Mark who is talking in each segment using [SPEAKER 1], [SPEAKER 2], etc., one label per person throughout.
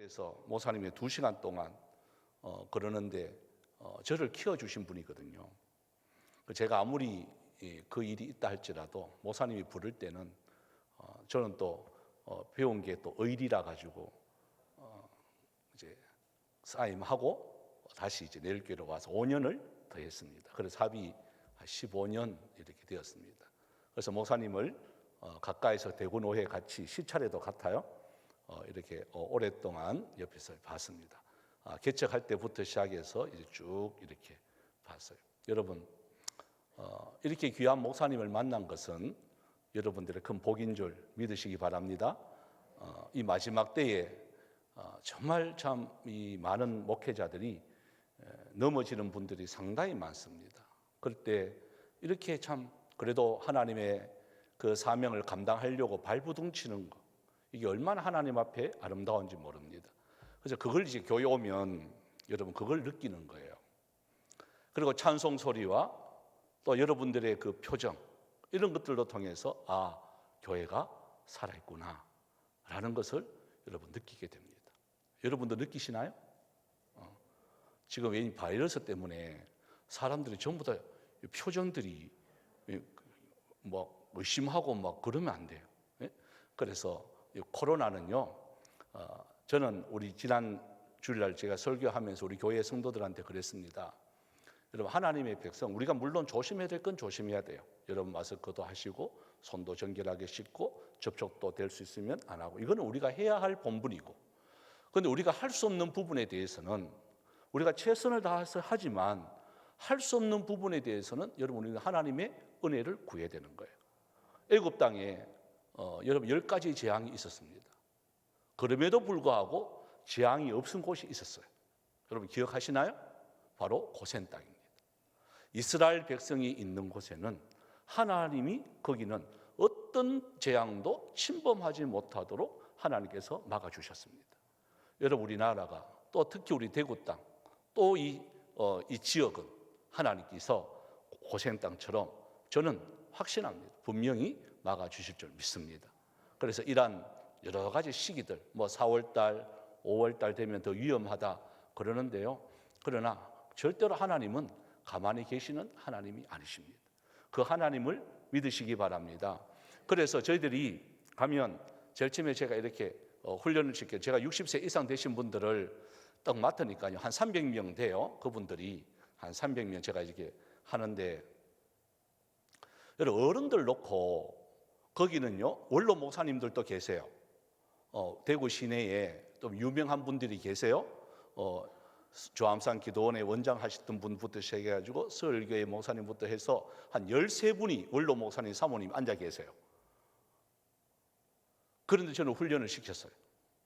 [SPEAKER 1] 그래서 목사님이 2시간 동안 그러는데 저를 키워주신 분이거든요. 제가 아무리 그 일이 있다 할지라도 목사님이 부를 때는 저는 또 배운 게 또 의리라 가지고 이제 사임하고 다시 이제 내일교회로 와서 5년을 더 했습니다. 그래서 합의 15년 이렇게 되었습니다. 그래서 목사님을 가까이서 대구노회 같이 시차례도 같아요. 이렇게 오랫동안 옆에서 봤습니다. 개척할 때부터 시작해서 이제 쭉 이렇게 봤어요. 여러분, 이렇게 귀한 목사님을 만난 것은 여러분들의 큰 복인 줄 믿으시기 바랍니다. 이 마지막 때에 정말 참 이 많은 목회자들이 넘어지는 분들이 상당히 많습니다. 그럴 때 이렇게 참 그래도 하나님의 그 사명을 감당하려고 발부둥치는 거, 이게 얼마나 하나님 앞에 아름다운지 모릅니다. 그래서 그걸 이제 교회 오면 여러분 그걸 느끼는 거예요. 그리고 찬송 소리와 또 여러분들의 그 표정, 이런 것들로 통해서 교회가 살아있구나 라는 것을 여러분 느끼게 됩니다. 여러분도 느끼시나요? 지금 이 바이러스 때문에 사람들이 전부 다 표정들이 뭐 의심하고 막 그러면 안 돼요. 그래서 코로나는요, 저는 우리 지난 주일날 제가 설교하면서 우리 교회 성도들한테 그랬습니다. 여러분, 하나님의 백성, 우리가 물론 조심해야 될 건 조심해야 돼요. 여러분 마스크도 하시고 손도 정결하게 씻고 접촉도 될 수 있으면 안 하고, 이거는 우리가 해야 할 본분이고, 그런데 우리가 할 수 없는 부분에 대해서는 우리가 최선을 다해서 하지만 할 수 없는 부분에 대해서는 여러분 우리는 하나님의 은혜를 구해야 되는 거예요. 애굽 땅에 여러분 10가지 재앙이 있었습니다. 그럼에도 불구하고 재앙이 없은 곳이 있었어요. 여러분 기억하시나요? 바로 고센 땅입니다. 이스라엘 백성이 있는 곳에는 하나님이 거기는 어떤 재앙도 침범하지 못하도록 하나님께서 막아주셨습니다. 여러분 우리나라가 또 특히 우리 대구 땅, 또 이 지역은 하나님께서 고센 땅처럼 저는 확신합니다. 분명히 막아주실 줄 믿습니다. 그래서 이러한 여러 가지 시기들, 뭐 4월달, 5월달 되면 더 위험하다 그러는데요. 그러나 절대로 하나님은 가만히 계시는 하나님이 아니십니다. 그 하나님을 믿으시기 바랍니다. 그래서 저희들이 가면 제일 처음에 제가 이렇게 훈련을 시켜요. 제가 60세 이상 되신 분들을 딱 맡으니까요, 한 300명 돼요. 그분들이 한 300명 제가 이렇게 하는데, 여러분 어른들 놓고 거기는요 원로 목사님들도 계세요. 대구 시내에 또 유명한 분들이 계세요. 조암산 기도원의 원장 하셨던 분부터 시작해가지고 서울교회 목사님부터 해서 한 13분이 원로 목사님, 사모님 앉아 계세요. 그런데 저는 훈련을 시켰어요.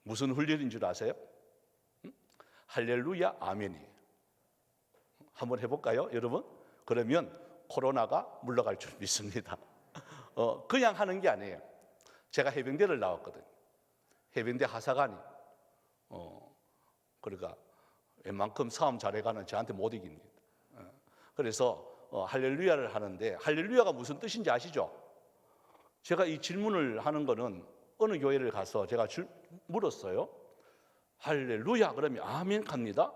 [SPEAKER 1] 무슨 훈련인 줄 아세요? 할렐루야 아멘이에요. 한번 해볼까요, 여러분? 그러면 코로나가 물러갈 줄 믿습니다. 그냥 하는 게 아니에요. 제가 해병대를 나왔거든요. 해병대 하사관이 그러니까 웬만큼 싸움 잘해가는 저한테 못 이깁니다. 그래서 할렐루야를 하는데, 할렐루야가 무슨 뜻인지 아시죠? 제가 이 질문을 하는 거는 어느 교회를 가서 제가 물었어요. 할렐루야 그러면 아멘 갑니다.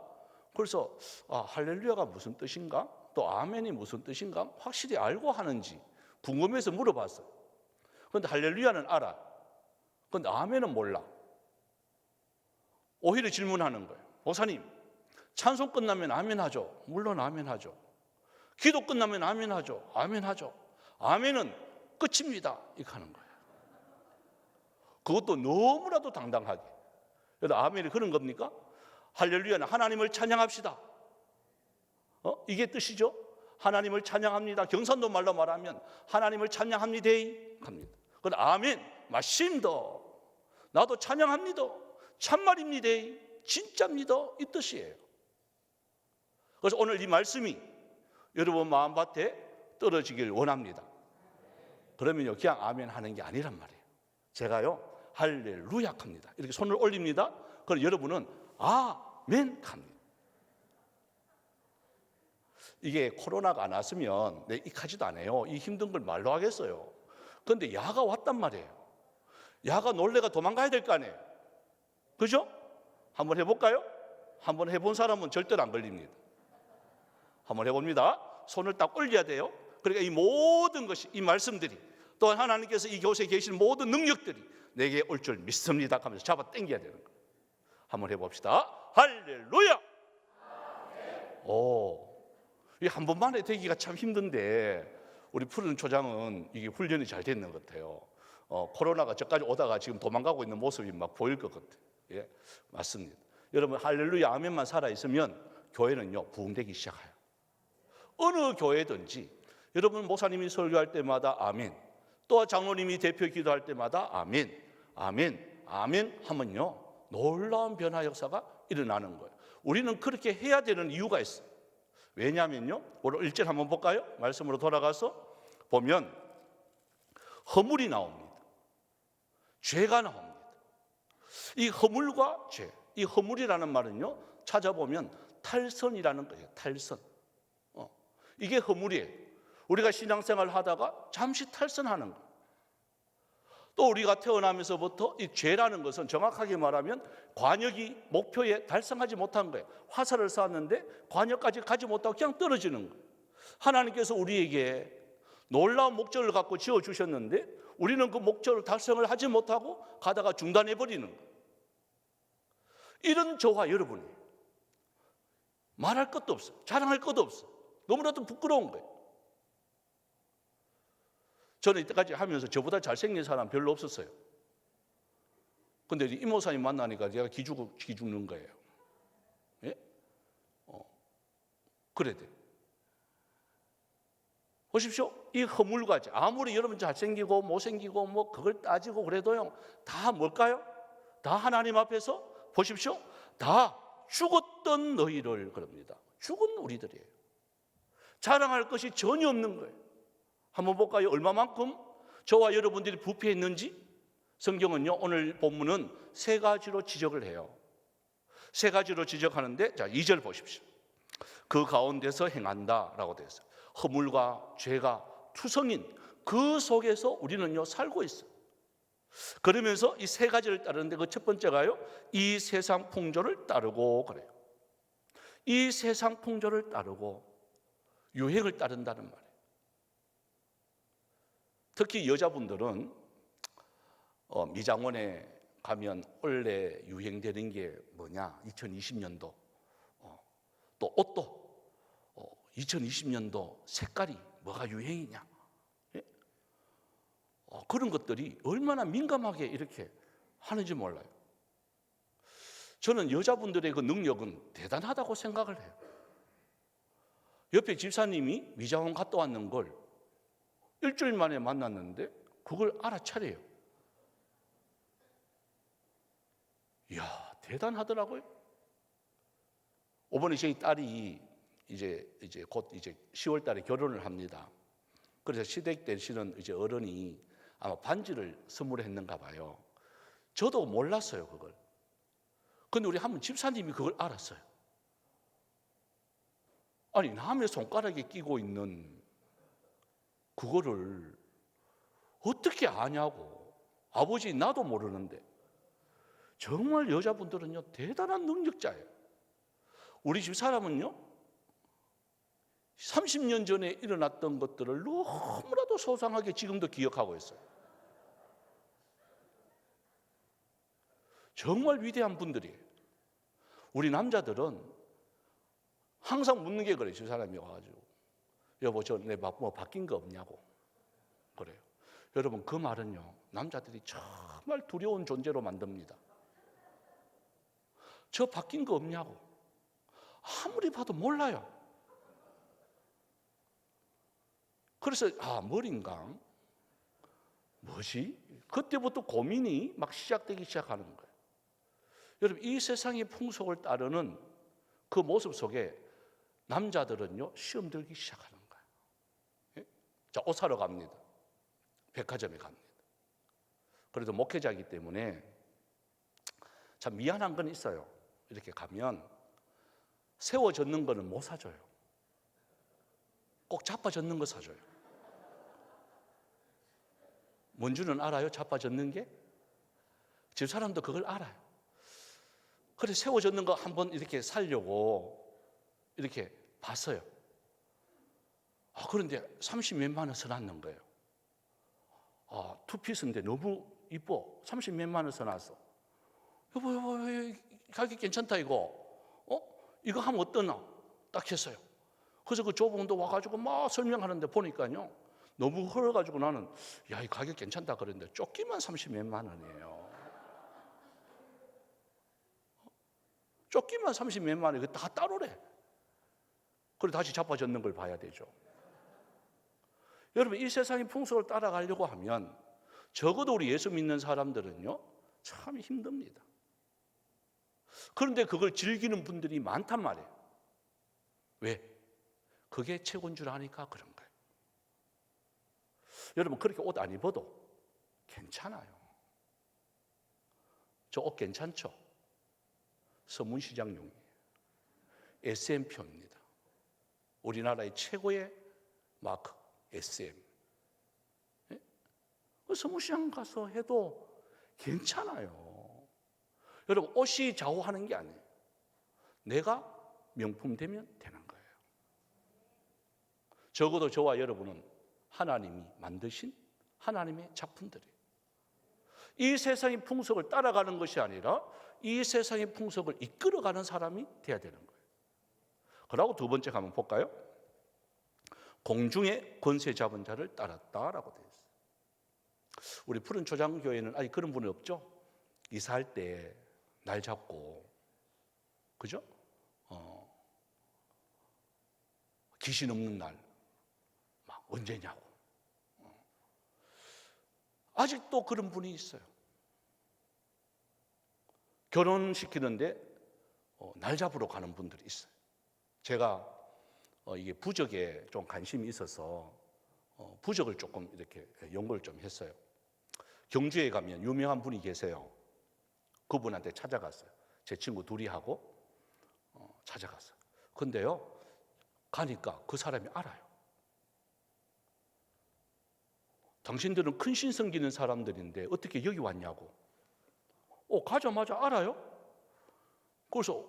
[SPEAKER 1] 그래서 할렐루야가 무슨 뜻인가, 또 아멘이 무슨 뜻인가 확실히 알고 하는지 궁금해서 물어봤어요. 그런데 할렐루야는 알아. 그런데 아멘은 몰라. 오히려 질문하는 거예요. 목사님, 찬송 끝나면 아멘 하죠? 물론 아멘 하죠. 기도 끝나면 아멘 하죠? 아멘 하죠. 아멘은 끝입니다. 이렇게 하는 거예요. 그것도 너무나도 당당하게. 그래서 아멘이 그런 겁니까? 할렐루야는 하나님을 찬양합시다. 이게 뜻이죠? 하나님을 찬양합니다. 경산도 말로 말하면 하나님을 찬양합니다 합니다. 그런데 아멘, 맞습니다. 나도 찬양합니다. 참말입니다. 진짜입니다. 이 뜻이에요. 그래서 오늘 이 말씀이 여러분 마음밭에 떨어지길 원합니다. 그러면요 그냥 아멘 하는 게 아니란 말이에요. 제가요 할렐루야 합니다. 이렇게 손을 올립니다. 그럼 여러분은 아멘 합니다. 이게 코로나가 안 왔으면 익하지도 않아요. 이 힘든 걸 말로 하겠어요. 그런데 야가 왔단 말이에요. 야가 놀래가 도망가야 될 거 아니에요. 그죠? 한번 해볼까요? 한번 해본 사람은 절대로 안 걸립니다. 한번 해봅니다. 손을 딱 올려야 돼요. 그러니까 이 모든 것이, 이 말씀들이, 또한 하나님께서 이 교회에 계신 모든 능력들이 내게 올 줄 믿습니다 하면서 잡아 당겨야 되는 거예요. 한번 해봅시다. 할렐루야. 이 한 번만에 되기가 참 힘든데 우리 푸른 초장은 이게 훈련이 잘 됐는 것 같아요. 코로나가 저까지 오다가 지금 도망가고 있는 모습이 막 보일 것 같아요. 예, 맞습니다. 여러분 할렐루야 아멘만 살아있으면 교회는요 부흥되기 시작해요. 어느 교회든지 여러분 목사님이 설교할 때마다 아멘, 또 장로님이 대표 기도할 때마다 아멘, 아멘, 아멘 하면요 놀라운 변화 역사가 일어나는 거예요. 우리는 그렇게 해야 되는 이유가 있어요. 왜냐하면요, 오늘 1절 한번 볼까요? 말씀으로 돌아가서 보면 허물이 나옵니다. 죄가 나옵니다. 이 허물과 죄, 이 허물이라는 말은요 찾아보면 탈선이라는 거예요. 탈선. 이게 허물이에요. 우리가 신앙생활 하다가 잠시 탈선하는 거예요. 또 우리가 태어나면서부터 이 죄라는 것은 정확하게 말하면 관역이 목표에 달성하지 못한 거예요. 화살을 쐈는데 관역까지 가지 못하고 그냥 떨어지는 거예요. 하나님께서 우리에게 놀라운 목적을 갖고 지어주셨는데 우리는 그 목적을 달성을 하지 못하고 가다가 중단해버리는 거예요. 이런 저와 여러분이 말할 것도 없어, 자랑할 것도 없어, 너무나도 부끄러운 거예요. 저는 이때까지 하면서 저보다 잘생긴 사람 별로 없었어요. 근데 이 목사님 만나니까 제가 기죽는 거예요. 예? 그래야 돼. 보십시오. 이 허물과 죄, 아무리 여러분 잘생기고 못생기고 뭐 그걸 따지고 그래도요, 다 뭘까요? 다 하나님 앞에서 보십시오. 다 죽었던 너희를 그럽니다. 죽은 우리들이에요. 자랑할 것이 전혀 없는 거예요. 한번 볼까요? 얼마만큼 저와 여러분들이 부패했는지. 성경은요 오늘 본문은 세 가지로 지적을 해요. 세 가지로 지적하는데, 자 2절 보십시오. 그 가운데서 행한다 라고 되어 있어요. 허물과 죄가 투성인 그 속에서 우리는요 살고 있어요. 그러면서 이 세 가지를 따르는데 그 첫 번째가요, 이 세상 풍조를 따르고 그래요. 이 세상 풍조를 따르고 유행을 따른다는 말이에요. 특히 여자분들은 미장원에 가면 원래 유행되는 게 뭐냐, 2020년도 또 옷도 2020년도 색깔이 뭐가 유행이냐, 예? 그런 것들이 얼마나 민감하게 이렇게 하는지 몰라요. 저는 여자분들의 그 능력은 대단하다고 생각을 해요. 옆에 집사님이 미장원 갔다 왔는 걸 일주일 만에 만났는데 그걸 알아차려요. 이야, 대단하더라고요. 이번에 저희 딸이 이제 곧 10월 달에 결혼을 합니다. 그래서 시댁 되시는 이제 어른이 아마 반지를 선물했는가 봐요. 저도 몰랐어요, 그걸. 근데 우리 한 분 집사님이 그걸 알았어요. 아니, 남의 손가락에 끼고 있는 그거를 어떻게 아냐고. 아버지 나도 모르는데. 정말 여자분들은요 대단한 능력자예요. 우리 집 사람은요 30년 전에 일어났던 것들을 너무나도 소상하게 지금도 기억하고 있어요. 정말 위대한 분들이에요. 우리 남자들은 항상 묻는 게 그래요. 저 사람이 와가지고 여보 내 뭐 바뀐 거 없냐고 그래요. 여러분 그 말은요 남자들이 정말 두려운 존재로 만듭니다. 저 바뀐 거 없냐고. 아무리 봐도 몰라요. 그래서 머리인가? 뭐지? 그때부터 고민이 막 시작되기 시작하는 거예요. 여러분 이 세상의 풍속을 따르는 그 모습 속에 남자들은요 시험 들기 시작하는 거예요. 예? 자, 옷 사러 갑니다. 백화점에 갑니다. 그래도 목회자이기 때문에 참 미안한 건 있어요. 이렇게 가면 세워졌는 거는 못 사줘요. 꼭 자빠졌는 거 사줘요. 뭔 줄은 알아요? 자빠졌는 게? 집 사람도 그걸 알아요. 그래 세워졌는 거 한번 이렇게 살려고 이렇게 봤어요. 그런데 30몇만 원 써놨는 거예요. 투피스인데 너무 이뻐. 30몇만 원 써놨어. 여보, 가격 괜찮다 이거. 이거 하면 어떠나? 딱 했어요. 그래서 그 조봉도 와가지고 막 설명하는데 보니까요, 너무 흘러가지고 나는 이 가격 괜찮다 그랬는데 조끼만 30몇만 원이에요. 조끼만 30몇만 원, 이거 다 따로래. 그래 다시 자빠졌는 걸 봐야 되죠. 여러분, 이 세상의 풍속을 따라가려고 하면 적어도 우리 예수 믿는 사람들은요, 참 힘듭니다. 그런데 그걸 즐기는 분들이 많단 말이에요. 왜? 그게 최고인 줄 아니까 그런 거예요. 여러분, 그렇게 옷 안 입어도 괜찮아요. 저 옷 괜찮죠? 서문시장용이에요. SM표입니다. 우리나라의 최고의 마크 SM. 서문시장 가서 해도 괜찮아요. 여러분, 옷이 좌우하는 게 아니에요. 내가 명품 되면 되는 거예요. 적어도 저와 여러분은 하나님이 만드신 하나님의 작품들이에요. 이 세상의 풍속을 따라가는 것이 아니라 이 세상의 풍속을 이끌어가는 사람이 돼야 되는 거예요. 그러고 두 번째 한번 볼까요? 공중의 권세 잡은 자를 따랐다라고 되어 있어요. 우리 푸른 초장교회는 아직 그런 분이 없죠? 이사할 때 날 잡고, 그죠? 귀신 없는 날, 막 언제냐고. 아직도 그런 분이 있어요. 결혼시키는데 날 잡으러 가는 분들이 있어요. 제가 이게 부적에 좀 관심이 있어서 부적을 조금 이렇게 연구를 좀 했어요. 경주에 가면 유명한 분이 계세요. 그분한테 찾아갔어요. 제 친구 둘이 하고 찾아갔어요. 근데요, 가니까 그 사람이 알아요. 당신들은 큰 신 섬기는 사람들인데 어떻게 여기 왔냐고. 가자마자 알아요. 그래서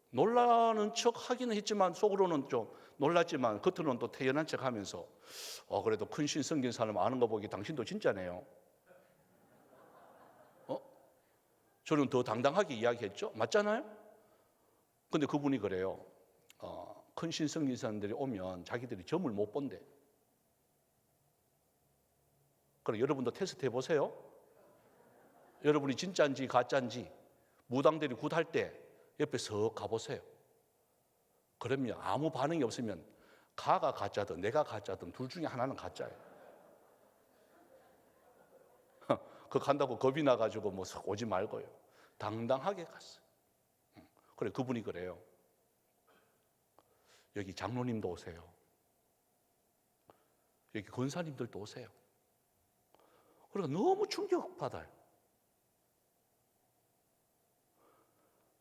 [SPEAKER 1] 놀라는 척 하기는 했지만 속으로는 좀 놀랐지만 겉으로는 또 태연한 척 하면서 그래도 큰 신 섬기는 사람 아는 거 보기 당신도 진짜네요. 저는 더 당당하게 이야기했죠. 맞잖아요? 근데 그분이 그래요. 큰 신 섬기는 사람들이 오면 자기들이 점을 못 본대. 그럼 여러분도 테스트 해보세요. 여러분이 진짜인지 가짜인지 무당들이 굿할 때 옆에 석 가보세요. 그러면 아무 반응이 없으면 가가 가짜든 내가 가짜든 둘 중에 하나는 가짜예요. 그거 간다고 겁이 나가지고 뭐 석 오지 말고요. 당당하게 갔어요. 그래, 그분이 그래요. 여기 장로님도 오세요. 여기 권사님들도 오세요. 그러니까 너무 충격받아요.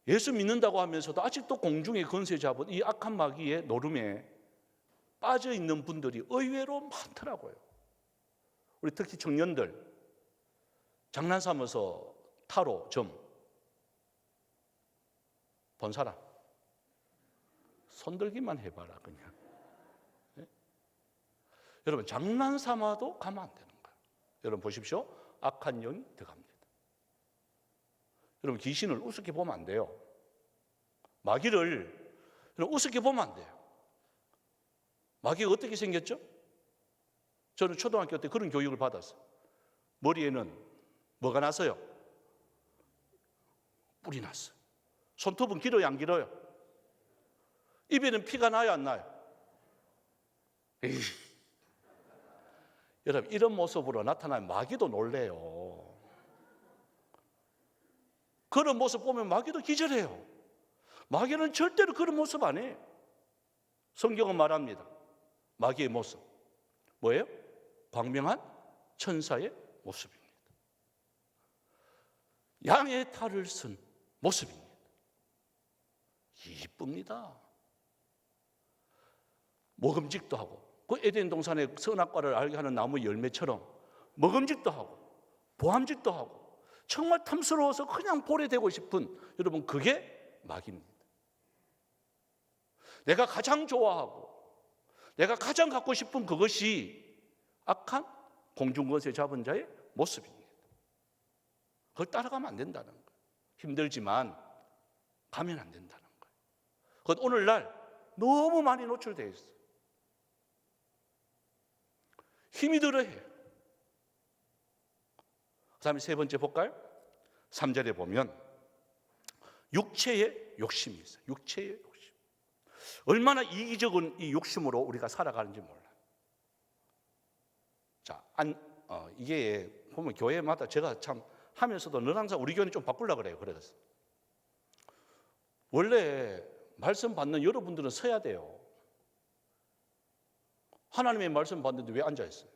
[SPEAKER 1] 예수 믿는다고 하면서도 아직도 공중의 권세 잡은 이 악한 마귀의 노름에 빠져 있는 분들이 의외로 많더라고요. 우리 특히 청년들 장난 삼아서 타로, 점 본 사람 손들기만 해봐라 그냥. 네? 여러분, 장난 삼아도 가면 안 되는 거예요. 여러분 보십시오. 악한 영이 들어갑니다. 여러분, 귀신을 우습게 보면 안 돼요. 마귀를 우습게 보면 안 돼요. 마귀가 어떻게 생겼죠? 저는 초등학교 때 그런 교육을 받았어요. 머리에는 뭐가 났어요? 뿔이 났어요. 손톱은 길어요, 안 길어요? 입에는 피가 나요, 안 나요? 에이. 여러분, 이런 모습으로 나타나면 마귀도 놀래요. 그런 모습 보면 마귀도 기절해요. 마귀는 절대로 그런 모습 안 해요. 성경은 말합니다. 마귀의 모습 뭐예요? 광명한 천사의 모습입니다. 양의 탈을 쓴 모습입니다. 이쁩니다. 먹음직도 하고, 그 에덴 동산의 선악과를 알게 하는 나무 열매처럼 먹음직도 하고 보암직도 하고 정말 탐스러워서 그냥 보게 되고 싶은, 여러분, 그게 마귀입니다. 내가 가장 좋아하고 내가 가장 갖고 싶은 그것이 악한 공중권세 잡은 자의 모습입니다. 그걸 따라가면 안 된다는 거예요. 힘들지만 가면 안 된다는 거예요. 그것 오늘날 너무 많이 노출되어 있어요. 힘이 들어해요. 그 다음에 세 번째 볼까요? 3절에 보면 육체의 욕심이 있어요. 육체의 욕심. 얼마나 이기적인 이 욕심으로 우리가 살아가는지 몰라요. 자, 이게 보면 교회마다 제가 참 하면서도 늘 항상 우리 교회는 좀 바꾸려고 그래요. 그래서 원래 말씀 받는 여러분들은 서야 돼요. 하나님의 말씀 받는데 왜 앉아 있어요?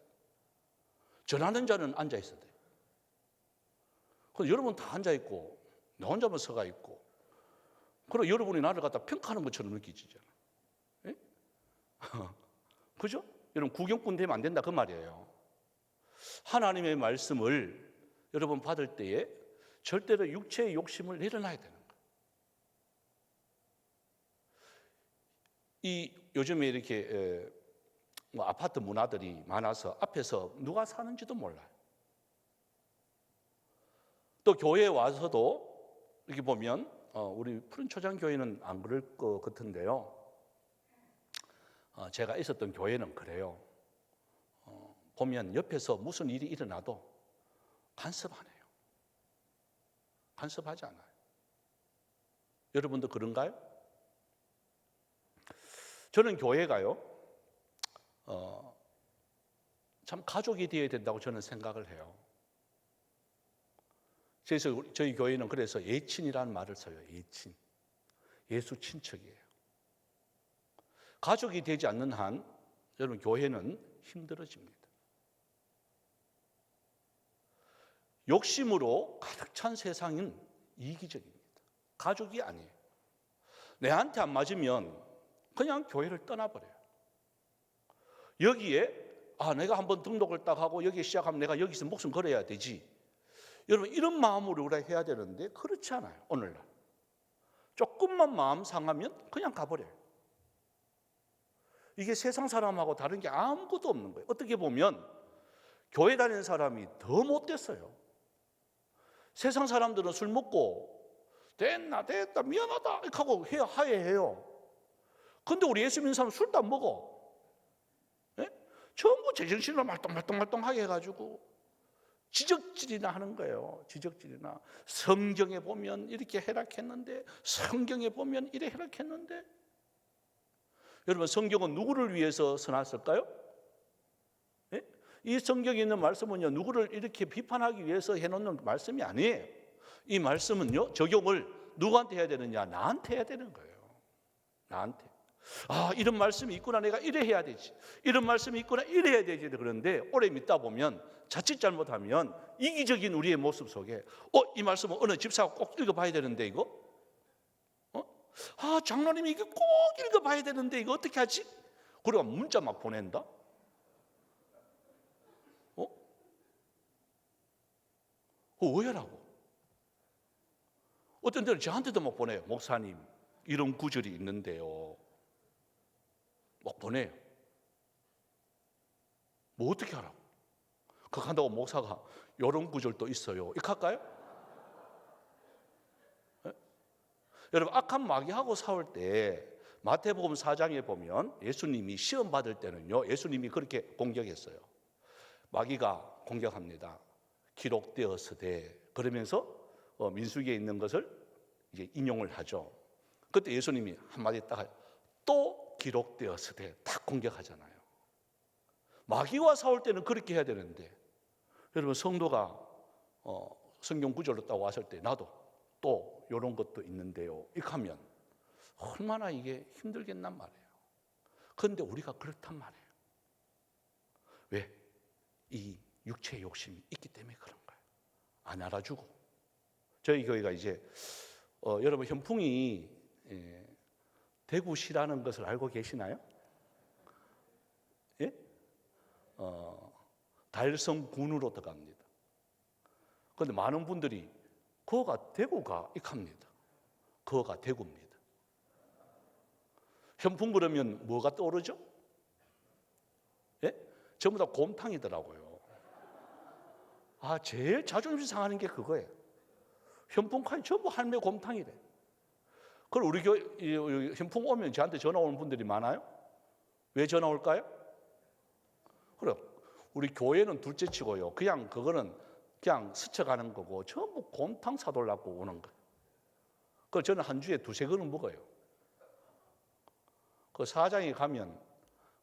[SPEAKER 1] 전하는 자는 앉아 있어야 돼요. 그래서 여러분 다 앉아 있고 나 혼자만 서가 있고, 그리고 여러분이 나를 갖다 평가하는 것처럼 느끼지잖아요. 예? 그죠? 여러분 구경꾼 되면 안 된다 그 말이에요. 하나님의 말씀을 여러분 받을 때에 절대로 육체의 욕심을 내려놔야 되는 거예요. 이 요즘에 이렇게 아파트 문화들이 많아서 앞에서 누가 사는지도 몰라요. 또 교회에 와서도 이렇게 보면 우리 푸른초장교회는 안 그럴 것 같은데요. 제가 있었던 교회는 그래요. 보면 옆에서 무슨 일이 일어나도 간섭 안 해요. 간섭하지 않아요. 여러분도 그런가요? 저는 교회가요, 참 가족이 되어야 된다고 저는 생각을 해요. 그래서 저희 교회는 그래서 예친이라는 말을 써요. 예친. 예수 친척이에요. 가족이 되지 않는 한 여러분 교회는 힘들어집니다. 욕심으로 가득 찬 세상은 이기적입니다. 가족이 아니에요. 내한테 안 맞으면 그냥 교회를 떠나버려요. 여기에 내가 한번 등록을 딱 하고 여기 시작하면 내가 여기서 목숨 걸어야 되지. 여러분 이런 마음으로 우리가 해야 되는데 그렇지 않아요. 오늘날 조금만 마음 상하면 그냥 가버려요. 이게 세상 사람하고 다른 게 아무것도 없는 거예요. 어떻게 보면 교회 다니는 사람이 더 못됐어요. 세상 사람들은 술 먹고 됐다 미안하다 이렇게 하고 하해해요. 근데 우리 예수 믿는 사람은 술도 안 먹어. 예? 전부 제정신으로 말똥말똥하게 해가지고 지적질이나 하는 거예요. 지적질이나. 성경에 보면 이렇게 해락했는데, 성경에 보면 이래 해락했는데. 여러분 성경은 누구를 위해서 써놨을까요? 예? 이 성경에 있는 말씀은요, 누구를 이렇게 비판하기 위해서 해놓는 말씀이 아니에요. 이 말씀은요, 적용을 누구한테 해야 되느냐? 나한테 해야 되는 거예요. 나한테. 이런 말씀이 있구나, 내가 이래 해야 되지. 이런 말씀이 있구나, 이래 해야 되지. 그런데 오래 믿다 보면 자칫 잘못하면 이기적인 우리의 모습 속에 이 말씀은 어느 집사가 꼭 읽어봐야 되는데 이거? 장로님이 이거 꼭 읽어봐야 되는데 이거 어떻게 하지? 그리고 문자 막 보낸다? 왜라고? 어떤 데는 저한테도 막 보내요. 목사님 이런 구절이 있는데요. 막 보내요. 뭐 어떻게 하라고? 그거 한다고 목사가 이런 구절도 있어요. 이렇게 할까요? 네? 여러분 악한 마귀하고 싸울 때 마태복음 4장에 보면 예수님이 시험 받을 때는요, 예수님이 그렇게 공격했어요. 마귀가 공격합니다. 기록되었으되 그러면서 민수기에 있는 것을 이제 인용을 하죠. 그때 예수님이 한마디 딱 또 기록되었으되 딱 공격하잖아요. 마귀와 싸울 때는 그렇게 해야 되는데, 여러분 성도가 성경 구절로 딱 왔을 때 나도 또 이런 것도 있는데요, 이렇게 하면 얼마나 이게 힘들겠단 말이에요. 그런데 우리가 그렇단 말이에요. 왜? 이 육체의 욕심이 있기 때문에 그런 거예요. 안 알아주고. 저희 교회가 이제 여러분 현풍이 대구시라는 것을 알고 계시나요? 예? 달성군으로 들어갑니다. 그런데 많은 분들이 거가 대구가 익합니다. 거가 대구입니다. 현풍 그러면 뭐가 떠오르죠? 예? 전부 다 곰탕이더라고요. 제일 자존심 상하는 게 그거예요. 현풍칸이 전부 할매 곰탕이래. 그럼 우리 교회 현풍 오면 저한테 전화 오는 분들이 많아요? 왜 전화 올까요? 그래, 우리 교회는 둘째치고요. 그냥 그거는 그냥 스쳐가는 거고 전부 곰탕 사돌라고 오는 거예요. 그 저는 한 주에 2-3그릇 먹어요. 그 사장에 가면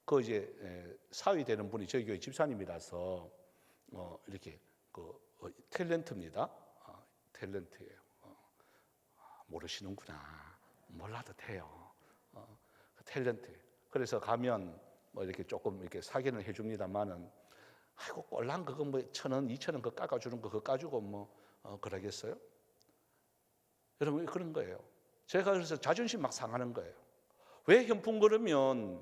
[SPEAKER 1] 그 이제 사위 되는 분이 저희 교회 집사님이라서 이렇게 탤런트입니다. 탤런트예요. 모르시는구나. 몰라도 돼요. 탤런트. 그래서 가면 뭐 이렇게 조금 이렇게 사견을 해줍니다만은 아이고 꼴랑 그거 뭐 1,000원, 2,000원 그거 깎아주는 거 그거 까주고 뭐 그러겠어요? 여러분 그런 거예요. 제가 그래서 자존심 막 상하는 거예요. 왜 현풍 그러면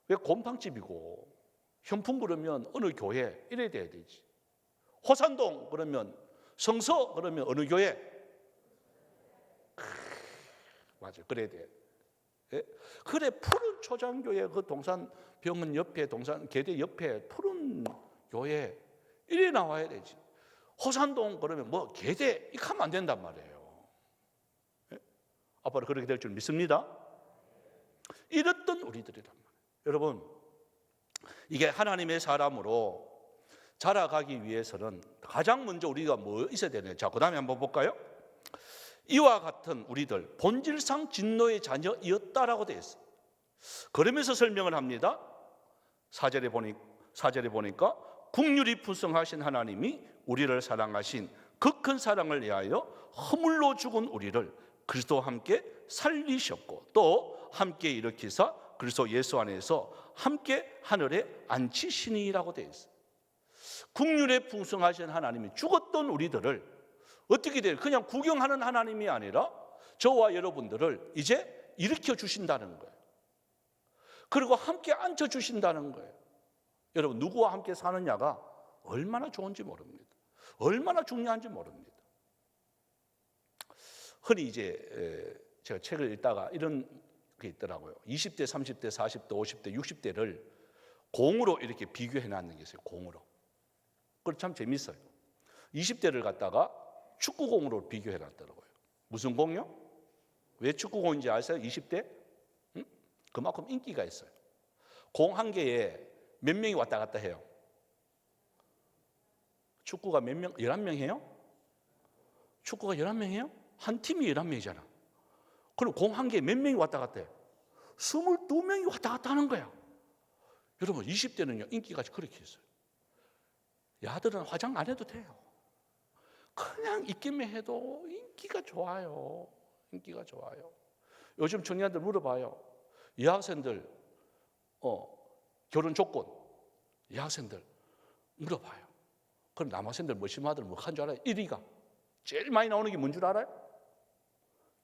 [SPEAKER 1] 왜 곰탕집이고 현풍 그러면 어느 교회 이래야 돼야 되지. 호산동 그러면 성서 그러면 어느 교회? 맞아요. 그래야 돼. 예? 그래 푸른 초장교회 그 동산병원 옆에 계대 옆에 푸른 교회 이래 나와야 되지. 호산동 그러면 뭐 계대 이렇게 하면 안 된단 말이에요. 예? 앞으로 그렇게 될 줄 믿습니다. 이랬던 우리들이란 말이에요. 여러분 이게 하나님의 사람으로 자라가기 위해서는 가장 먼저 우리가 뭐 있어야 되나요? 자, 그 다음에 한번 볼까요? 이와 같은 우리들 본질상 진노의 자녀이었다라고 되어 있어요. 그러면서 설명을 합니다. 4절에 보니까 국률이 풍성하신 하나님이 우리를 사랑하신 그 큰 사랑을 위하여 허물로 죽은 우리를 그리스도와 함께 살리셨고 또 함께 일으키사 그리스도 예수 안에서 함께 하늘에 앉히시니라고 되어 있어요. 국률에 풍성하신 하나님이 죽었던 우리들을 어떻게 돼요? 그냥 구경하는 하나님이 아니라 저와 여러분들을 이제 일으켜 주신다는 거예요. 그리고 함께 앉혀 주신다는 거예요. 여러분 누구와 함께 사느냐가 얼마나 좋은지 모릅니다. 얼마나 중요한지 모릅니다. 흔히 이제 제가 책을 읽다가 이런 게 있더라고요. 20대, 30대, 40대, 50대, 60대를 공으로 이렇게 비교해 놨는 게 있어요. 공으로. 그거 참 재밌어요. 20대를 갖다가 축구공으로 비교해 놨더라고요. 무슨 공요? 왜 축구공인지 아세요? 20대? 응? 그만큼 인기가 있어요. 공 한 개에 몇 명이 왔다 갔다 해요? 축구가 몇 명? 11명 해요? 축구가 11명 해요? 한 팀이 11명이잖아. 그럼 공 한 개에 몇 명이 왔다 갔다 해요? 22명이 왔다 갔다 하는 거야. 여러분 20대는요 인기가 그렇게 있어요. 야들은 화장 안 해도 돼요. 그냥 있기만 해도 인기가 좋아요. 인기가 좋아요. 요즘 청년들 물어봐요. 여학생들 결혼 조건 여학생들 물어봐요. 그럼 남학생들 뭐심하들 뭐 한 줄 알아요? 1위가 제일 많이 나오는 게 뭔 줄 알아요?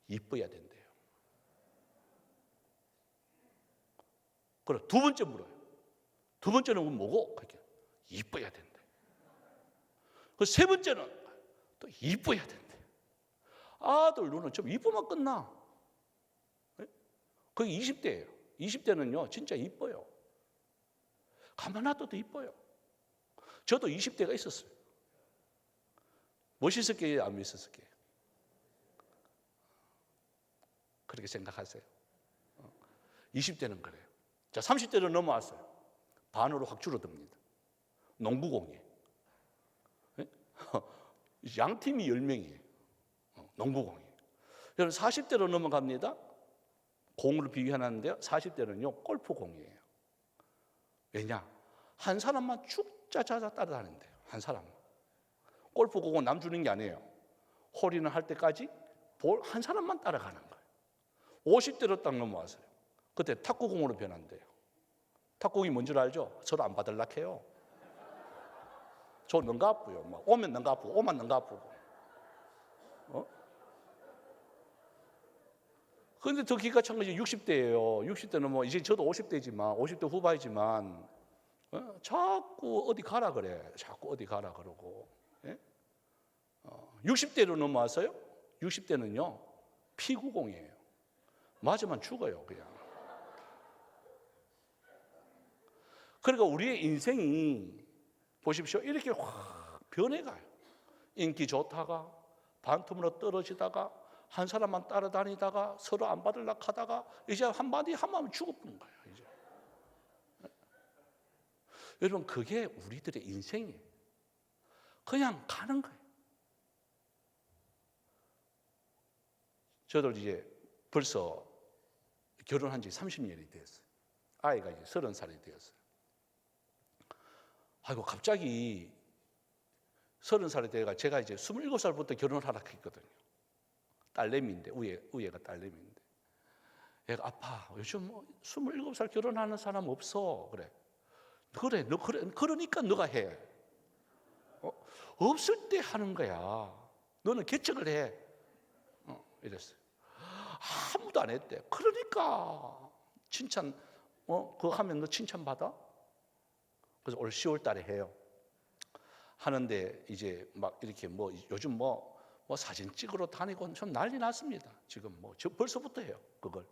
[SPEAKER 1] 이뻐야 된대요. 그럼 두 번째 물어요. 두 번째는 뭐고? 그렇게 이뻐야 된대. 그 세 번째는 또 이뻐야 된대. 아들 눈은 좀 이쁘면 끝나. 그게 20대예요. 20대는요 진짜 이뻐요. 가만 놔둬도 이뻐요. 저도 20대가 있었어요. 멋있었게요? 안 멋있었게요? 그렇게 생각하세요. 20대는 그래요. 자, 30대로 넘어왔어요. 반으로 확 줄어듭니다. 농구공이에요. 양 팀이 10명이에요. 농구공이에요. 여러분 40대로 넘어갑니다. 공으로 비교해놨는데요. 40대는요 골프공이에요. 왜냐? 한 사람만 쭉 짜자자 따라다닌대요. 한 사람만. 골프공은 남 주는 게 아니에요. 홀인을 할 때까지 볼 한 사람만 따라가는 거예요. 50대로 딱 넘어왔어요. 그때 탁구공으로 변한대요. 탁구공이 뭔 줄 알죠? 서로 안 받을락 해요. 저 너가 아프요. 막 오면 너가 아프고 오면 너가 아프고. 그런데 더 기가 찬 것이 60대예요. 60대는 뭐 이제 저도 50대지만 50대 후반이지만 자꾸 어디 가라 그래. 자꾸 어디 가라 그러고. 60대로 넘어왔어요. 60대는요 피구공이에요. 맞으면 죽어요, 그냥. 그러니까 우리의 인생이 보십시오. 이렇게 확 변해가요. 인기 좋다가 반틈으로 떨어지다가 한 사람만 따라다니다가 서로 안 받으려고 하다가 이제 한마디 하면 죽어버린 거예요. 이제. 여러분, 그게 우리들의 인생이에요. 그냥 가는 거예요. 저도 이제 벌써 결혼한 지 30년이 됐어요. 아이가 이제 30살이 되었어요. 아이고, 갑자기 30살이 돼가 제가 이제 27살부터 결혼을 하라 했거든요. 딸내미인데, 우예가 딸내미인데. 얘가 아파. 요즘 27살 결혼하는 사람 없어. 그래. 너 그러니까 너가 해. 없을 때 하는 거야. 너는 개척을 해. 이랬어요. 아무도 안 했대. 그러니까 칭찬, 그거 하면 너 칭찬 받아? 그래서 올 10월 달에 해요. 하는데 이제 막 이렇게 요즘 사진 찍으러 다니고 좀 난리 났습니다. 지금 벌써부터 해요, 그걸.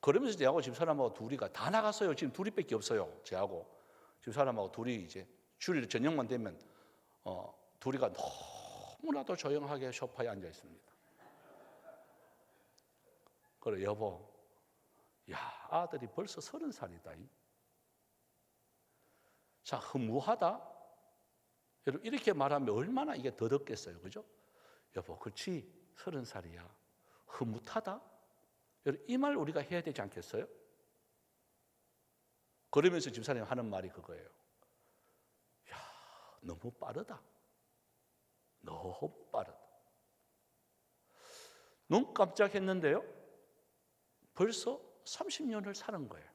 [SPEAKER 1] 그러면서 저하고 집 사람하고 둘이가 다 나갔어요. 지금 둘이밖에 없어요. 저하고 집 사람하고 둘이 이제 주일 저녁만 되면 둘이가 너무나도 조용하게 소파에 앉아 있습니다. 그래, 여보, 야, 아들이 벌써 30살이다. 자, 허무하다. 여러분, 이렇게 말하면 얼마나 이게 더 듣겠어요, 그죠? 여보, 그렇지, 30살이야. 흐뭇하다. 여러분, 이 말 우리가 해야 되지 않겠어요? 그러면서 집사님 하는 말이 그거예요. 야, 너무 빠르다. 너무 빠르다. 눈 깜짝했는데요, 벌써 30년을 사는 거예요.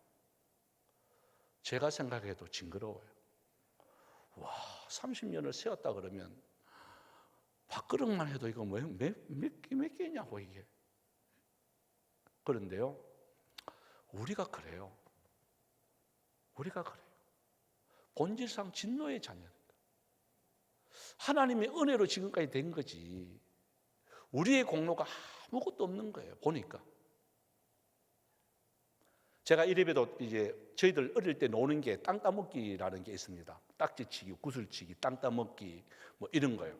[SPEAKER 1] 제가 생각해도 징그러워요. 와, 30년을 세웠다 그러면 밥그릇만 해도 이거 몇 개냐고 이게. 그런데요, 우리가 그래요. 본질상 진노의 자녀입니다. 하나님의 은혜로 지금까지 된 거지 우리의 공로가 아무것도 없는 거예요. 보니까 제가 이래봬도 이제 저희들 어릴 때 노는 게 땅 따먹기라는 게 있습니다. 딱지치기, 구슬치기, 땅 따먹기 이런 거예요.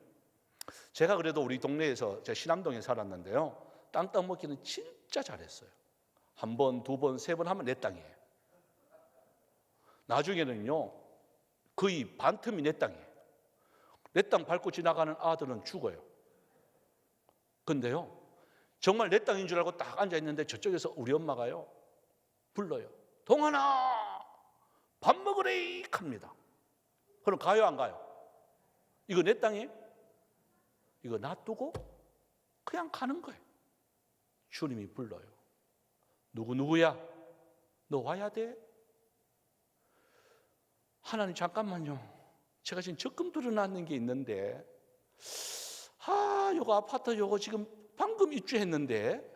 [SPEAKER 1] 제가 그래도 우리 동네에서 제가 신암동에 살았는데요, 땅 따먹기는 진짜 잘했어요. 한 번, 두 번, 세 번 하면 내 땅이에요. 나중에는요, 거의 반틈이 내 땅이에요. 내 땅 밟고 지나가는 아들은 죽어요. 근데요, 정말 내 땅인 줄 알고 딱 앉아있는데 저쪽에서 우리 엄마가요, 불러요. 동환아, 밥 먹으래 합니다. 그럼 가요, 안 가요? 이거 내 땅이에요? 이거 놔두고 그냥 가는 거예요. 주님이 불러요. 누구야? 너 와야 돼? 하나님, 잠깐만요. 제가 지금 적금 들어놨는 게 있는데, 요거 아파트 요거 지금 방금 입주했는데,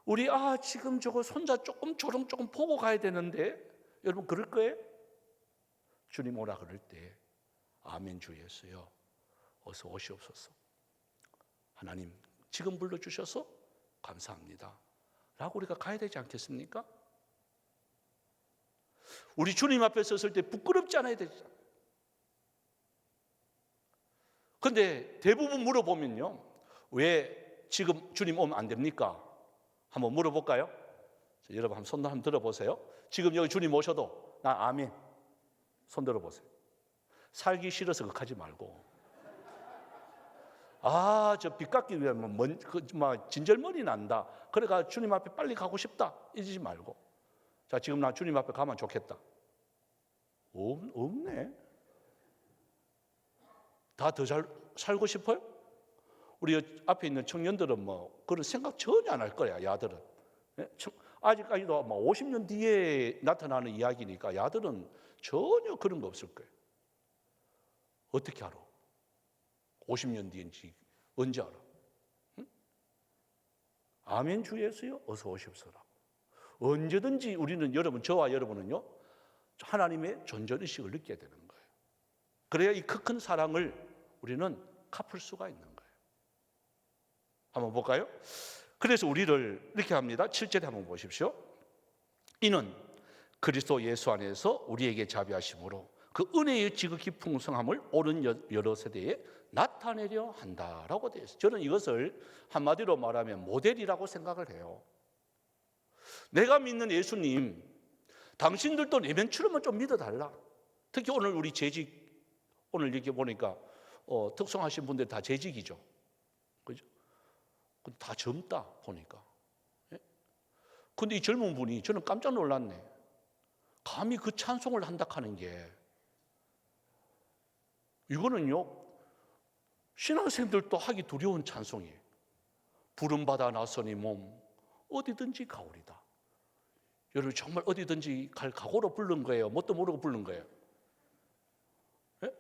[SPEAKER 1] 우리 지금 저거 손자 조금 보고 가야 되는데, 여러분 그럴 거예요? 주님 오라 그럴 때 아멘 주 예수여 어서 오시옵소서. 하나님 지금 불러주셔서 감사합니다 라고 우리가 가야 되지 않겠습니까? 우리 주님 앞에 섰을 때 부끄럽지 않아야 되죠. 그런데 대부분 물어보면요, 왜 지금 주님 오면 안 됩니까? 한번 물어볼까요? 여러분 한번 손 한번 들어보세요. 지금 여기 주님 오셔도 나 아멘 손 들어보세요. 살기 싫어서 그렇게 하지 말고, 저 빚 갚기 위해 진절머리 난다, 그러니까 주님 앞에 빨리 가고 싶다 이러지 말고, 자 지금 나 주님 앞에 가면 좋겠다. 없네. 다 더 잘 살고 싶어요? 우리 앞에 있는 청년들은 그런 생각 전혀 안 할 거야. 야들은 아직까지도 50년 뒤에 나타나는 이야기니까 야들은 전혀 그런 거 없을 거예요. 어떻게 알아? 50년 뒤인지 언제 알아? 응? 아멘 주 예수여 어서 오십시오라고. 언제든지 우리는, 저와 여러분은요, 하나님의 존재의식을 느껴야 되는 거예요. 그래야 이 큰 사랑을 우리는 갚을 수가 있는 거예요. 한번 볼까요? 그래서 우리를 이렇게 합니다. 7절에 한번 보십시오. 이는 그리스도 예수 안에서 우리에게 자비하심으로 그 은혜의 지극히 풍성함을 오는 여러 세대에 나타내려 한다라고 되어 있어요. 저는 이것을 한마디로 말하면 모델이라고 생각을 해요. 내가 믿는 예수님, 당신들도 내면처럼은 좀 믿어달라. 특히 오늘 우리 재직, 오늘 이렇게 보니까 특성하신 분들 다 재직이죠. 그죠? 다 젊다 보니까. 근데 이 젊은 분이 저는 깜짝 놀랐네. 감히 그 찬송을 한다 하는 게, 이거는요 신학생들도 하기 두려운 찬송이에요. 부름받아 나서니 몸 어디든지 가오리다. 여러분 정말 어디든지 갈 각오로 부른 거예요? 뭣도 모르고 부른 거예요?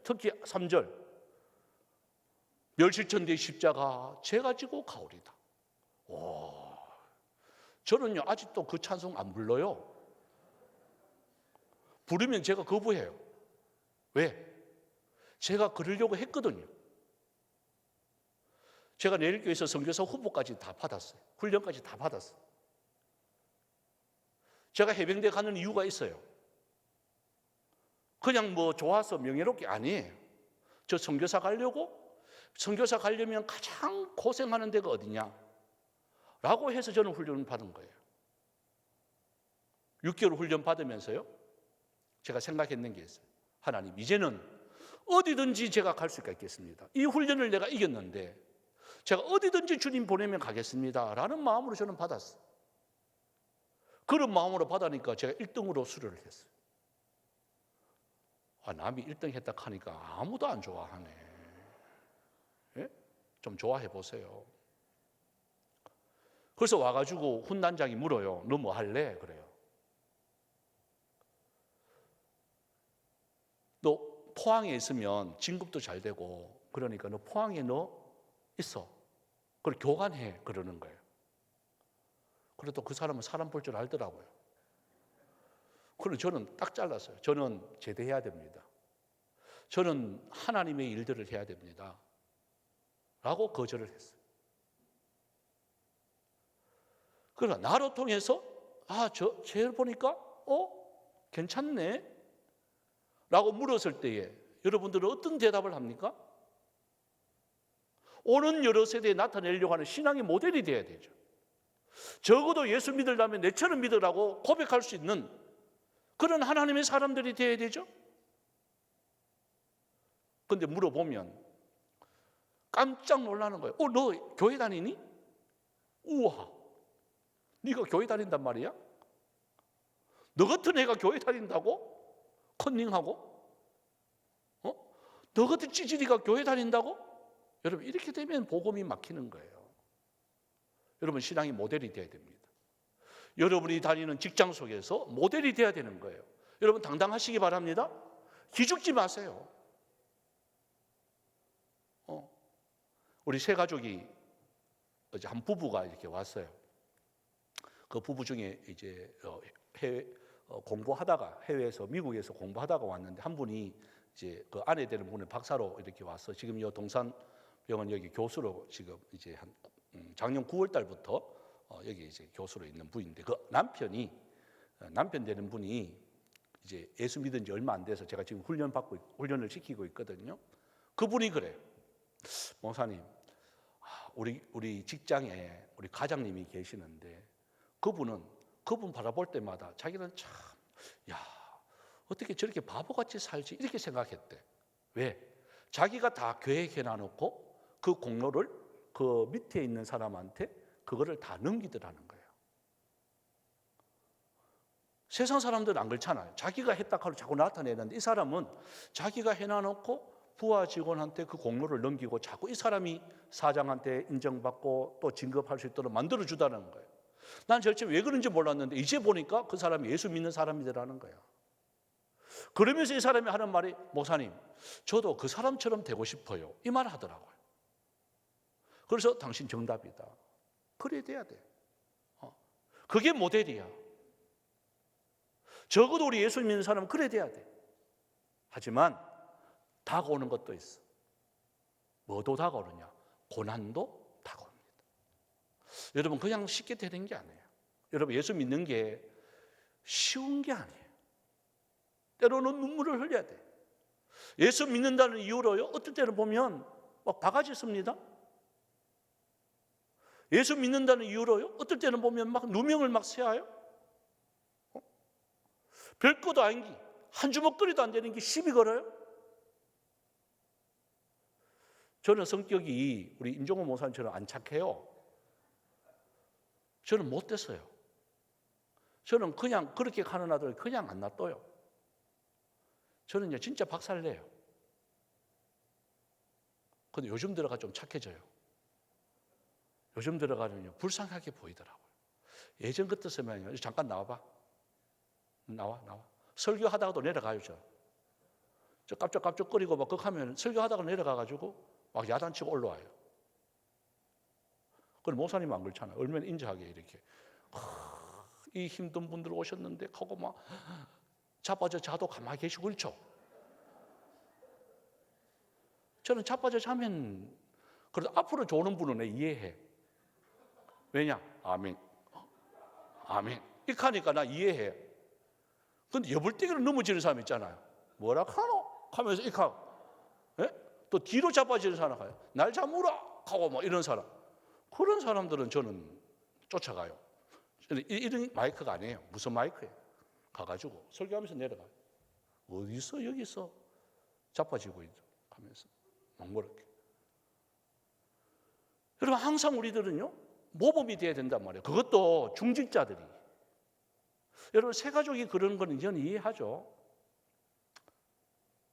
[SPEAKER 1] 특히 3절 멸실천대의 십자가 제가 지고 가오리다. 와, 저는요 아직도 그 찬송 안 불러요. 부르면 제가 거부해요. 왜? 제가 그러려고 했거든요. 제가 내일교회에서 선교사 후보까지 다 받았어요. 훈련까지 다 받았어요. 제가 해병대 가는 이유가 있어요. 그냥 뭐 좋아서 명예롭게 아니에요. 저 선교사 가려고, 선교사 가려면 가장 고생하는 데가 어디냐 라고 해서 저는 훈련을 받은 거예요. 6개월 훈련 받으면서요 제가 생각했는 게 있어요. 하나님, 이제는 어디든지 제가 갈 수가 있겠습니다. 이 훈련을 내가 이겼는데 제가 어디든지 주님 보내면 가겠습니다 라는 마음으로 저는 받았어요. 그런 마음으로 받으니까 제가 1등으로 수료를 했어요. 남이 1등 했다 하니까 아무도 안 좋아하네. 예? 좀 좋아해 보세요. 그래서 와가지고 훈단장이 물어요. 너 뭐 할래? 그래요. 너 포항에 있으면 진급도 잘 되고 그러니까 너 포항에 너 있어. 그걸 교관해. 그러는 거예요. 그래도 그 사람은 사람 볼 줄 알더라고요. 그래서 저는 딱 잘랐어요. 저는 제대해야 됩니다. 저는 하나님의 일들을 해야 됩니다. 라고 거절을 했어요. 그러나 나로 통해서 쟤를 보니까 괜찮네 라고 물었을 때에 여러분들은 어떤 대답을 합니까? 오는 여러 세대에 나타내려고 하는 신앙의 모델이 되어야 되죠. 적어도 예수 믿으려면 내처럼 믿으라고 고백할 수 있는 그런 하나님의 사람들이 되어야 되죠. 그런데 물어보면 깜짝 놀라는 거예요. 너 교회 다니니? 우와, 네가 교회 다닌단 말이야? 너 같은 애가 교회 다닌다고? 컨닝하고? 너 같은 찌질이가 교회 다닌다고? 여러분 이렇게 되면 복음이 막히는 거예요. 여러분 신앙이 모델이 돼야 됩니다. 여러분이 다니는 직장 속에서 모델이 돼야 되는 거예요. 여러분 당당하시기 바랍니다. 기죽지 마세요. 우리 세 가족이 어제 한 부부가 이렇게 왔어요. 그 부부 중에 이제 해외 공부하다가 해외에서 미국에서 공부하다가 왔는데 한 분이 이제 그 아내 되는 분을 박사로 이렇게 와서 지금 이 동산병원 여기 교수로 지금 이제 한 작년 9월 달부터 여기 이제 교수로 있는 분인데 그 남편 되는 분이 이제 예수 믿은 지 얼마 안 돼서 제가 지금 훈련을 시키고 있거든요. 그분이 그래요. 목사님, 우리 직장에 우리 과장님이 계시는데 그분 바라볼 때마다 자기는 참, 어떻게 저렇게 바보같이 살지 이렇게 생각했대. 왜? 자기가 다 계획해 놔놓고 그 공로를 그 밑에 있는 사람한테 그거를 다 넘기더라는 거예요. 세상 사람들은 안 그렇잖아요. 자기가 했다 하고 자꾸 나타내는데 이 사람은 자기가 해놔놓고 부하 직원한테 그 공로를 넘기고 자꾸 이 사람이 사장한테 인정받고 또 진급할 수 있도록 만들어주다는 거예요. 난 절대 왜 그런지 몰랐는데 이제 보니까 그 사람이 예수 믿는 사람이더라는 거예요. 그러면서 이 사람이 하는 말이 목사님, 저도 그 사람처럼 되고 싶어요. 이 말을 하더라고요. 그래서 당신 정답이다. 그래야 돼야 돼. 그게 모델이야. 적어도 우리 예수 믿는 사람은 그래야 돼야 돼. 하지만 다가오는 것도 있어. 뭐도 다가오느냐? 고난도 다가옵니다. 여러분 그냥 쉽게 되는 게 아니에요. 여러분 예수 믿는 게 쉬운 게 아니에요. 때로는 눈물을 흘려야 돼. 예수 믿는다는 이유로요, 어떨 때는 보면 막 바가지 씁니다. 예수 믿는다는 이유로요, 어떨 때는 보면 막 누명을 막 세워요. 별것도 아닌 게 한 주먹거리도 안 되는 게 시비 걸어요. 저는 성격이 우리 임종호 목사님처럼 안 착해요. 저는 못 됐어요. 저는 그냥 그렇게 가는 아들 그냥 안 놔둬요. 저는요 진짜 박살내요. 근데 요즘 들어가 좀 착해져요. 요즘 들어가면요 불쌍하게 보이더라고요. 예전 같았으면요, 잠깐 나와봐. 나와. 설교하다가도 내려가요. 저 깝적깝적거리고 막 그렇게 하면 설교하다가 내려가가지고 막 야단치고 올라와요. 그럼 목사님 안 그렇잖아요. 얼마나 인자하게 이렇게 이 힘든 분들 오셨는데 하고 막 자빠져 자도 가만히 계시고 그렇죠. 저는 자빠져 자면 그래도 앞으로 좋은 분은 이해해. 왜냐? 아멘. 이렇게 하니까 나 이해해. 근데 여불대기로 넘어지는 사람 있잖아요. 뭐라 하노? 하면서 이렇게 하고, 예? 또 뒤로 자빠지는 사람 가요. 날 잡으라 하고 뭐 이런 사람. 그런 사람들은 저는 쫓아가요. 이런 마이크가 아니에요. 무슨 마이크예요? 가가지고 설교하면서 내려가요. 어디 있어? 여기 있어. 자빠지고 있어. 하면서 막 여러분 항상 우리들은요 모범이 돼야 된단 말이에요. 그것도 중직자들이. 여러분 새 가족이 그런 건 저는 이해하죠.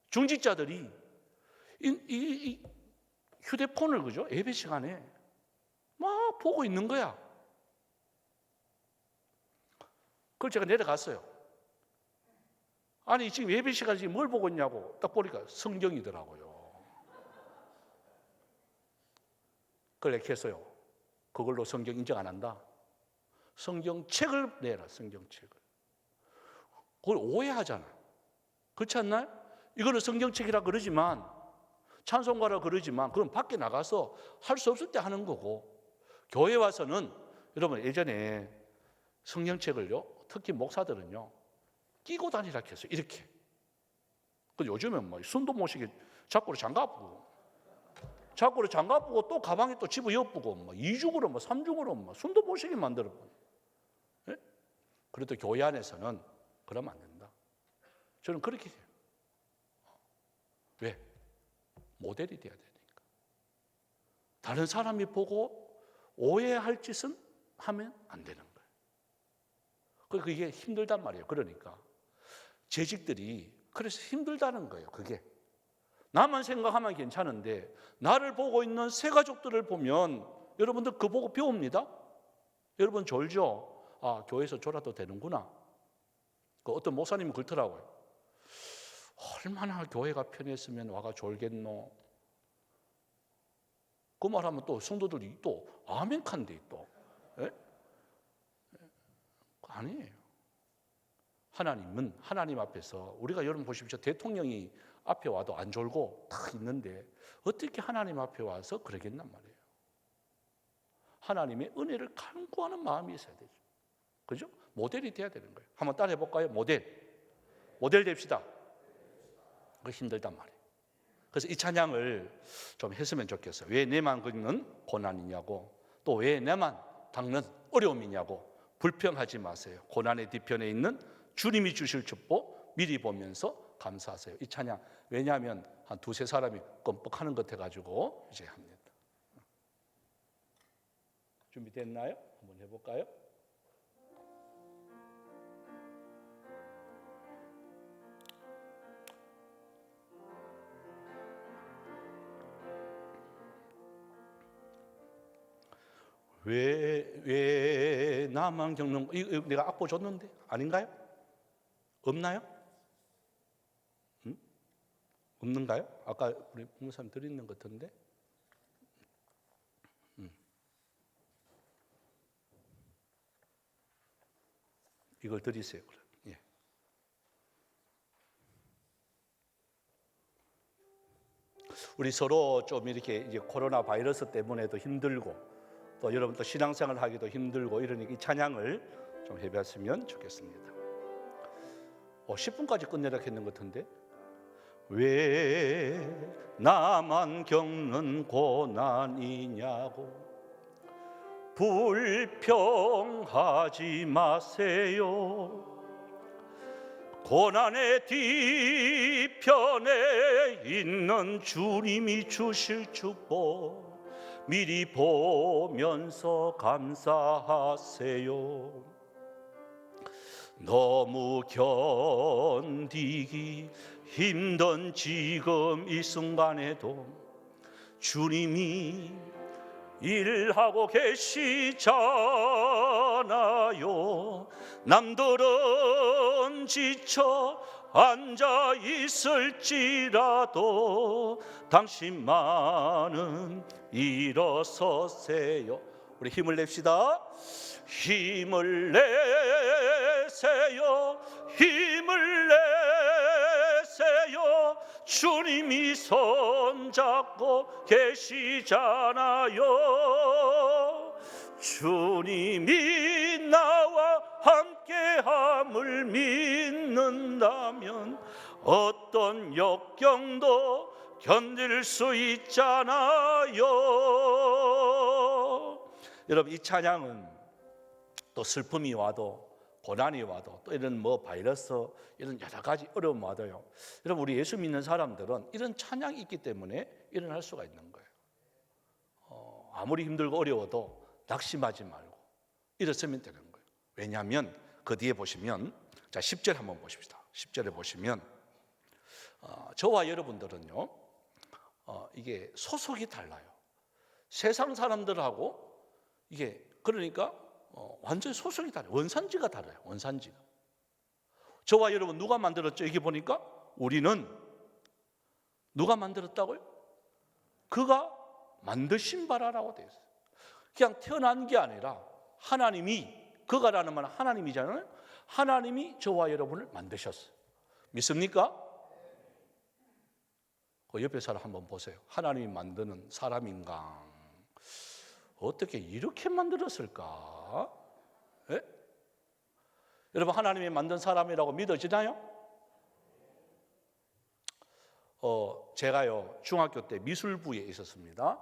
[SPEAKER 1] 중직자들이 이 휴대폰을 그죠? 예배 시간에 막 보고 있는 거야. 그걸 제가 내려갔어요. 아니 지금 예배 시간에 지금 뭘 보고 있냐고 딱 보니까 성경이더라고요. 그걸 이렇게 했어요. 그걸로 성경 인정 안 한다. 성경책을 내라. 성경책을. 그걸 오해하잖아. 그렇지 않나요? 이거는 성경책이라 그러지만 찬송가라 그러지만 그럼 밖에 나가서 할 수 없을 때 하는 거고, 교회 와서는 여러분 예전에 성경책을요 특히 목사들은요 끼고 다니라 했어요. 이렇게. 근데 요즘은 뭐 숨도 못 쉬게 자꾸로 장갑 부고 또 가방에 또 집어 엿부고 뭐 2중으로 뭐 3중으로 뭐 숨도 못 쉬게 만들어. 예? 그래도 교회 안에서는 그러면 안 된다. 저는 그렇게 해요. 왜? 모델이 돼야 되니까. 다른 사람이 보고 오해할 짓은 하면 안 되는 거예요. 그게 힘들단 말이에요. 그러니까 재직들이 그래서 힘들다는 거예요. 그게 나만 생각하면 괜찮은데 나를 보고 있는 새 가족들을 보면 여러분들 그거 보고 배웁니다. 여러분 졸죠? 아, 교회에서 졸아도 되는구나. 그 어떤 목사님은 그렇더라고요. 얼마나 교회가 편했으면 와가 졸겠노. 그 말하면 또 성도들이 또 아멘칸데 또. 예? 아니에요. 하나님은 하나님 앞에서 우리가 여러분 보십시오. 대통령이 앞에 와도 안 졸고 딱 있는데 어떻게 하나님 앞에 와서 그러겠단 말이에요. 하나님의 은혜를 간구하는 마음이 있어야 되죠. 그죠? 모델이 돼야 되는 거예요. 한번 따라해 볼까요? 모델 됩시다. 그거 힘들단 말이에요. 그래서 이 찬양을 좀 했으면 좋겠어요. 왜 내만 겪는 고난이냐고, 또 왜 내만 겪는 어려움이냐고 불평하지 마세요. 고난의 뒤편에 있는 주님이 주실 축복 미리 보면서 감사하세요. 이 찬양, 왜냐하면 한 두세 사람이 껌뻑하는 것 같아가지고 이제 합니다. 준비됐나요? 한번 해볼까요? 왜 나만 겪는, 내가 악보 줬는데 아닌가요? 없나요? 없는가요? 아까 우리 목사님 드리는 것 같은데. 이걸 드리세요. 예. 우리 서로 좀 이렇게 이제 코로나 바이러스 때문에도 힘들고 또 여러분 또 신앙생활 하기도 힘들고 이러니까 이 찬양을 좀 해봤으면 좋겠습니다. 10분까지 끝내라 했는 것 같은데, 왜 나만 겪는 고난이냐고 불평하지 마세요. 고난의 뒤편에 있는 주님이 주실 축복 미리 보면서 감사하세요. 너무 견디기 힘든 지금 이 순간에도 주님이 일하고 계시잖아요. 남들은 지쳐 앉아 있을지라도 당신만은 일어서세요. 우리 힘을 냅시다. 힘을 내세요. 힘을 내세요. 주님이 손잡고 계시잖아요. 주님이 나와 함께함을 믿는다면 어떤 역경도 견딜 수 있잖아요. 여러분, 이 찬양은 또 슬픔이 와도 고난이 와도 또 이런 바이러스 이런 여러 가지 어려움 와도요, 여러분 우리 예수 믿는 사람들은 이런 찬양이 있기 때문에 일어날 수가 있는 거예요. 아무리 힘들고 어려워도 낙심하지 말고 일어서면 되는 거예요. 왜냐하면 그 뒤에 보시면, 자 10절 한번 보십시다. 10절에 보시면 저와 여러분들은요, 이게 소속이 달라요. 세상 사람들하고 이게 그러니까 완전히 소속이 달라요. 원산지가 달라요. 원산지가. 저와 여러분 누가 만들었죠? 여기 보니까 우리는 누가 만들었다고요? 그가 만드신 바라라고 되어 있어요. 그냥 태어난 게 아니라 하나님이, 그가라는 말은 하나님이잖아요. 하나님이 저와 여러분을 만드셨어요. 믿습니까? 그 옆에 사람 한번 보세요. 하나님이 만드는 사람인가? 어떻게 이렇게 만들었을까? 예? 여러분, 하나님이 만든 사람이라고 믿어지나요? 제가요 중학교 때 미술부에 있었습니다.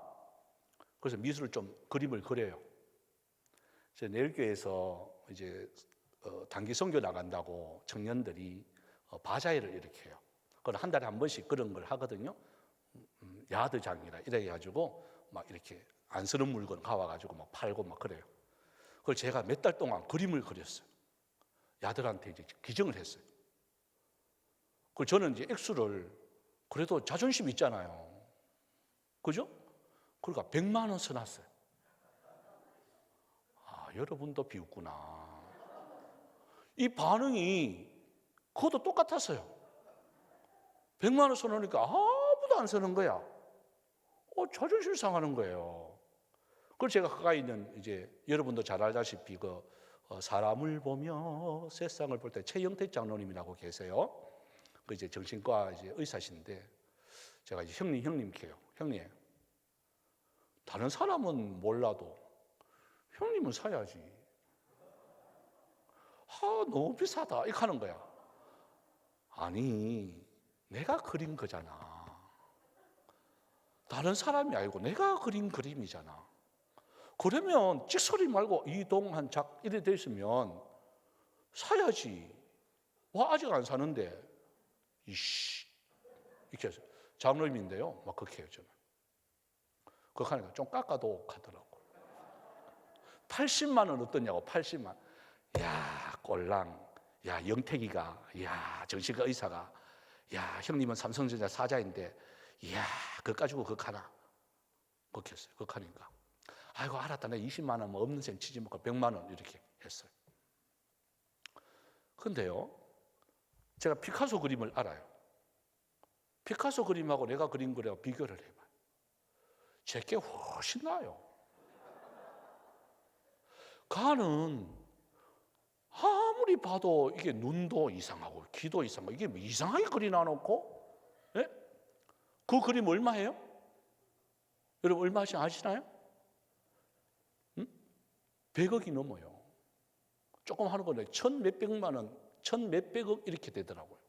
[SPEAKER 1] 그래서 미술을 좀 그림을 그려요. 제 내일교회에서 이제 단기 선교 나간다고 청년들이 바자회를 이렇게 해요. 그걸 한 달에 한 번씩 그런 걸 하거든요. 야드장이라 이래 가지고 막 이렇게 안 쓰는 물건 가와가지고 막 팔고 막 그래요. 그걸 제가 몇 달 동안 그림을 그렸어요. 야들한테 이제 기증을 했어요. 그 저는 이제 액수를 그래도 자존심 있잖아요. 그죠? 그러니까 100만 원 써놨어요. 아, 여러분도 비웃구나. 이 반응이 그것도 똑같았어요. 100만 원 써놓으니까 아무도 안 쓰는 거야. 자존심 상하는 거예요. 그걸 제가 가까이 있는 이제 여러분도 잘 알다시피 사람을 보며 세상을 볼 때 최영택 장로님이라고 계세요. 그 이제 정신과 이제 의사신데 제가 이제 형님 해요. 형님, 다른 사람은 몰라도 형님은 사야지. 너무 비싸다. 이렇게 하는 거야. 아니, 내가 그린 거잖아. 다른 사람이 아니고 내가 그린 그림이잖아. 그러면 찍소리 말고 이동한 작 이래 돼 있으면 사야지. 와, 아직 안 사는데 이씨 이렇게 해서 장로님인데요, 막 그렇게 해요. 저는 그렇게 하니까 좀 깎아도 하더라고. 80만 원 어떠냐고. 80만. 야, 꼴랑. 야, 영택이가. 야, 정신과 의사가. 야, 형님은 삼성전자 사자인데. 이야, 그거 가지고 그거 하나. 그렇게 했어요. 그거 하니까. 아이고, 알았다. 내가 20만 원 뭐 없는 셈 치지 말고 100만 원 이렇게 했어요. 근데요, 제가 피카소 그림을 알아요. 피카소 그림하고 내가 그린 거랑 비교를 해봐요. 제게 훨씬 나아요. 가는 아무리 봐도 이게 눈도 이상하고 귀도 이상하고 이게 뭐 이상하게 그려놔놓고, 예? 그 그림 얼마예요? 여러분 얼마인지 아시나요? 100억이 넘어요. 조금 하는 거는 천 몇백만 원, 천 몇백억 이렇게 되더라고요.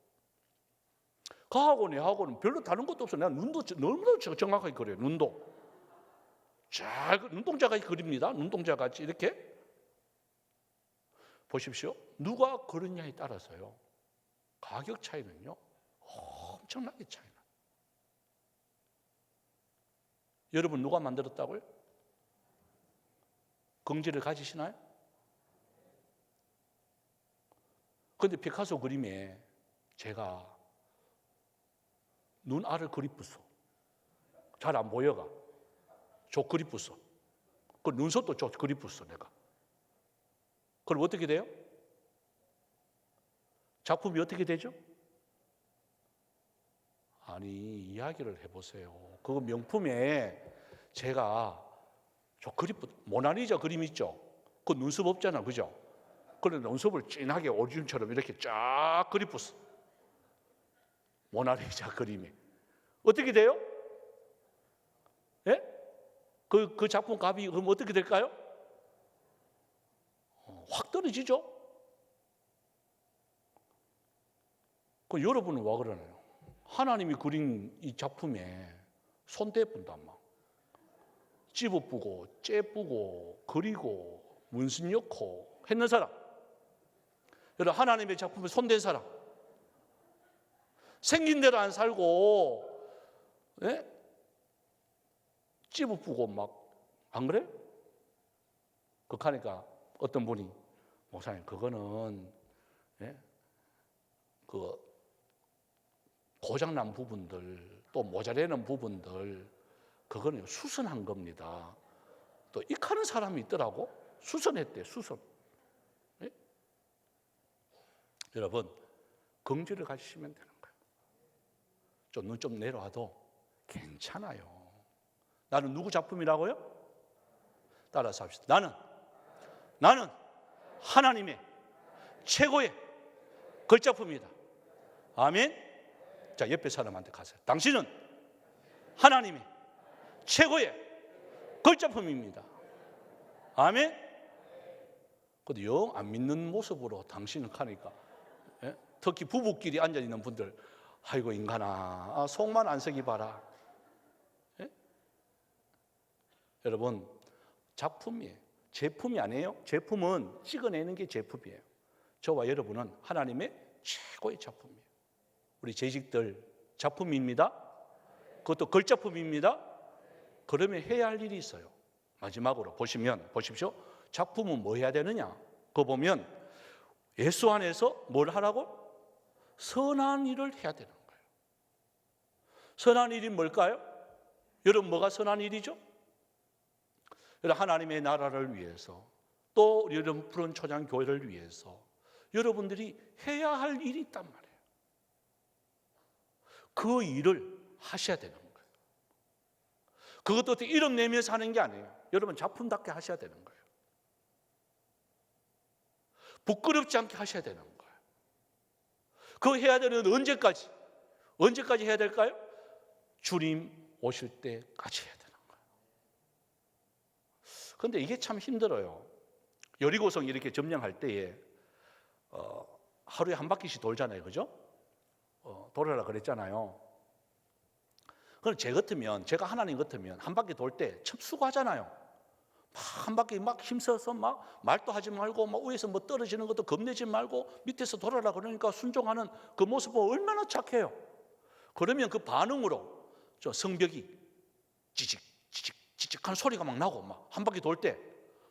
[SPEAKER 1] 그하고 내하고는 별로 다른 것도 없어. 내가 눈도 너무나 정확하게 그려요. 눈도 잘 눈동자같이 그립니다. 눈동자같이 이렇게 보십시오. 누가 그러냐에 따라서요, 가격 차이는요 엄청나게 차이 나요. 여러분 누가 만들었다고요? 긍지를 가지시나요? 그런데 피카소 그림에 제가 눈 알을 그리뿌어. 잘 안 보여가. 저 그리뿌어. 그 눈썹도 저 그리뿌어 내가. 그럼 어떻게 돼요? 작품이 어떻게 되죠? 아니, 이야기를 해보세요. 그 명품에 제가 저 모나리자 그림 있죠? 그 눈썹 없잖아, 그죠? 그런 눈썹을 진하게 오리진처럼 이렇게 쫙 그리뿌어. 모나리자 그림이 어떻게 돼요? 예? 그 작품 값이 그럼 어떻게 될까요? 확 떨어지죠? 그 여러분은 와 그러나요? 하나님이 그린 이 작품에 손대분다 막 찝어뿌고 째뿌고 그리고 문신 넣고 했는 사람, 여러분 하나님의 작품에 손댄 사람, 생긴 대로 안 살고 찝어뿌고 막 안 그래? 그러니까 어떤 분이 목사님 그거는 그 고장난 부분들 또 모자라는 부분들 그거는 수선한 겁니다. 또 익하는 사람이 있더라고. 수선했대. 수선. 네? 여러분 긍지를 가지시면 되는 거예요. 눈 좀 내려와도 괜찮아요. 나는 누구 작품이라고요? 따라서 합시다. 나는 하나님의 최고의 걸작품이다. 아멘. 자, 옆에 사람한테 가세요. 당신은 하나님의 최고의 걸작품입니다. 아멘. 근데 영 안 믿는 모습으로 당신은 하니까, 특히 부부끼리 앉아 있는 분들, 아이고 인간아, 속만 안 썩이 봐라. 여러분 작품이에요. 제품이 아니에요. 제품은 찍어내는 게 제품이에요. 저와 여러분은 하나님의 최고의 작품이에요. 우리 재직들 작품입니다. 그것도 걸작품입니다. 그러면 해야 할 일이 있어요. 마지막으로 보십시오. 작품은 뭐 해야 되느냐? 그거 보면 예수 안에서 뭘 하라고? 선한 일을 해야 되는 거예요. 선한 일이 뭘까요? 여러분 뭐가 선한 일이죠? 하나님의 나라를 위해서 또 우리 여러분 푸른 초장 교회를 위해서 여러분들이 해야 할 일이 있단 말이에요. 그 일을 하셔야 되는 거예요. 그것도 어떻게 이름 내면서 하는 게 아니에요. 여러분 작품답게 하셔야 되는 거예요. 부끄럽지 않게 하셔야 되는 거예요. 그거 해야 되는 언제까지 해야 될까요? 주님 오실 때까지 해야 되는 거예요. 그런데 이게 참 힘들어요. 여리고성 이렇게 점령할 때에 하루에 한 바퀴씩 돌잖아요, 그죠? 돌아라 그랬잖아요. 그럼 제가 하나님 같으면 한 바퀴 돌 때 참 수고하잖아요. 한 바퀴 막 힘써서 막 말도 하지 말고 막 위에서 뭐 떨어지는 것도 겁내지 말고 밑에서 돌아라 그러니까 순종하는 그 모습은 얼마나 착해요. 그러면 그 반응으로 저 성벽이 찌직하는 소리가 막 나고 막 한 바퀴 돌 때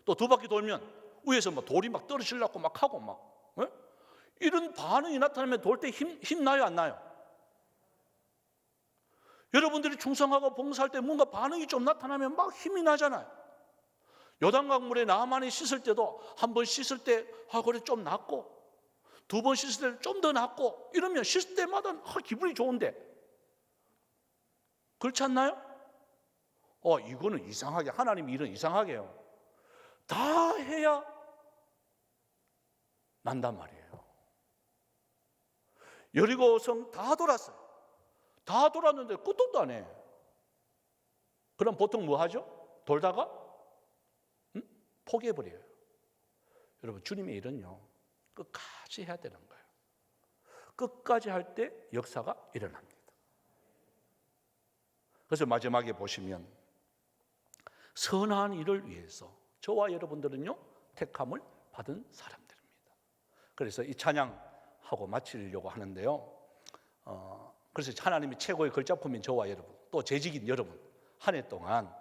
[SPEAKER 1] 또 두 바퀴 돌면 위에서 막 돌이 막 떨어지려고 막 하고 막 이런 반응이 나타나면 돌 때 힘 나요, 안 나요? 여러분들이 충성하고 봉사할 때 뭔가 반응이 좀 나타나면 막 힘이 나잖아요. 요단강물에 나만이 씻을 때도 한 번 씻을 때 그래 좀 낫고 두 번 씻을 때 좀 더 낫고 이러면 씻을 때마다 기분이 좋은데 그렇지 않나요? 이거는 이상하게 하나님 일은 이상하게요. 다 해야 난단 말이에요. 여리고성 다 돌았어요. 다 돌았는데 끄떡도 안 해. 그럼 보통 뭐 하죠? 돌다가 포기해버려요. 여러분 주님의 일은요 끝까지 해야 되는 거예요. 끝까지 할 때 역사가 일어납니다. 그래서 마지막에 보시면 선한 일을 위해서 저와 여러분들은요 택함을 받은 사람들입니다. 그래서 이 찬양하고 마치려고 하는데요. 그래서 하나님이 최고의 걸작품인 저와 여러분, 또 재직인 여러분, 한 해 동안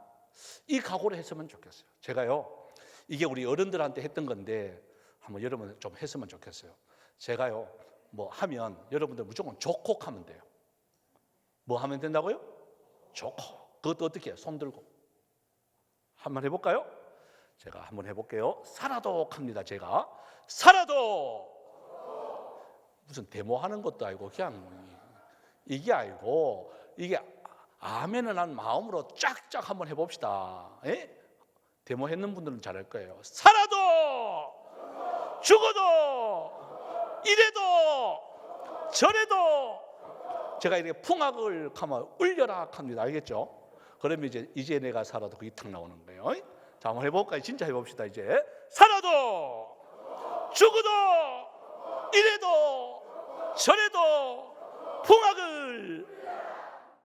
[SPEAKER 1] 이 각오를 했으면 좋겠어요. 제가요 이게 우리 어른들한테 했던 건데 한번 여러분 좀 했으면 좋겠어요. 제가요 뭐 하면 여러분들 무조건 조콕 하면 돼요. 뭐 하면 된다고요? 조콕. 그것도 어떻게 해요? 손 들고 한번 해볼까요? 제가 한번 해볼게요. 살아독 합니다. 제가 살아독. 무슨 데모하는 것도 아니고 그냥 이게 아니고 이게 아멘을 한 마음으로 쫙쫙 한번 해봅시다. 에? 데모했는 분들은 잘할 거예요. 살아도 죽어도 이래도 저래도 제가 이렇게 풍악을 하면 울려라 합니다. 알겠죠? 그러면 이제 내가 살아도 그게 탁 나오는 거예요. 자, 한번 해볼까요? 진짜 해봅시다. 이제 살아도 죽어도 이래도 저래도 풍악을